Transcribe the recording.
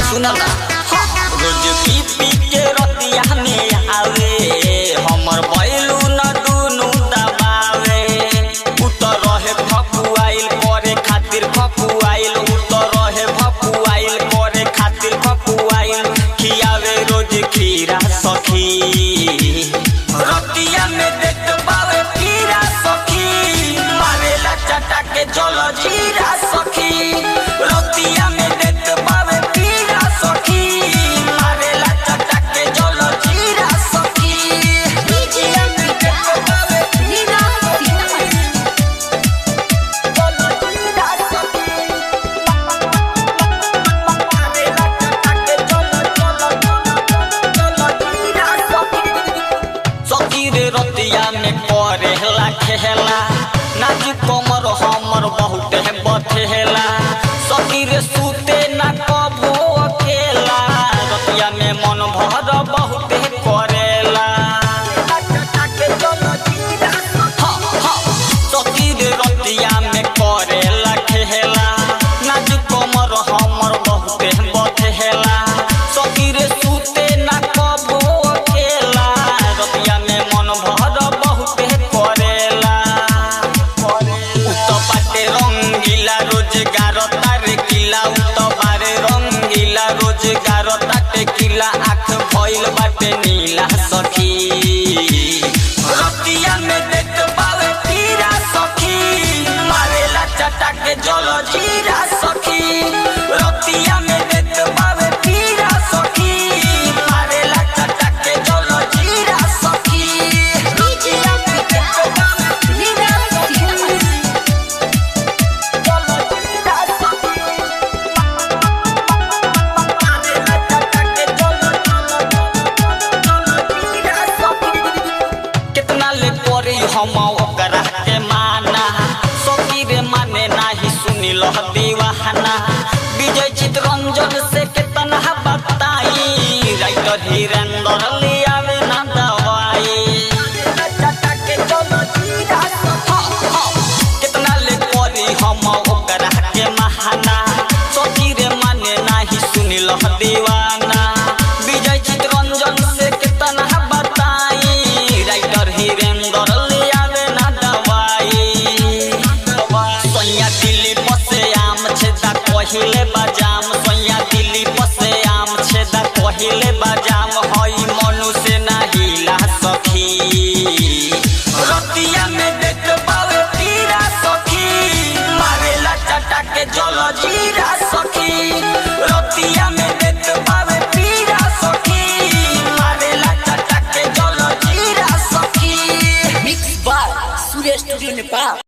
सुना ना रोज पी पी के रतिया में आवे हमर बैलू न दुनु दबावे उतर रहे फकुआइल करे खातिर फकुआइल उतर रहे फकुआइल करे खातिर फकुआइल खियावे रोज खीरा सखी रतिया में देख बावे खीरा सखी मारेला चटा के जल जीरा सखी रतिया में देख बावे खीरा सखी मारेला चटा के जल जीरा सखी रतिया में देख बावे खीरा सखी जल जीरा सखी मारेला चटा के जल जीरा सखी सखी रे रतिया में करेला खेला नाजू कमर हमर बहुत बथेला सखी रे सूते ना कबो अकेला रतिया में मन भर बहुत करेला सखी रे रतिया में करेला खेला नाजू कमर हमर बहुत बथेला सखी रे सूते ना कबो अकेला रतिया में मन भर बहुत करेला रंगीला रोजगार तारे किला उतबारे रंगीला रोजगार ताटे किला आँख भइल बाटे नीला सखी रतिया में देख बावे खीरा सखी मारेला चटा के जल जीरा सखी रतिया में देख बावे खीरा सखी मारेला चटा के जल जीरा सखी रतिया में देख बावे खीरा सखी हम ओकरा के माना सखी रे माने नाही सुनिल दीवाना विजय चितरंजन से कितना बताई राइटर हीरेंद्र लियावे ना दवाई कितना ले करी हम ओकरा के महाना सखी रे माने नाही सुनिल दीवाना विजय चितरंजन से कितना बताई राइटर हीरेंद्र दिल्ली बसे आम छेदा कहिले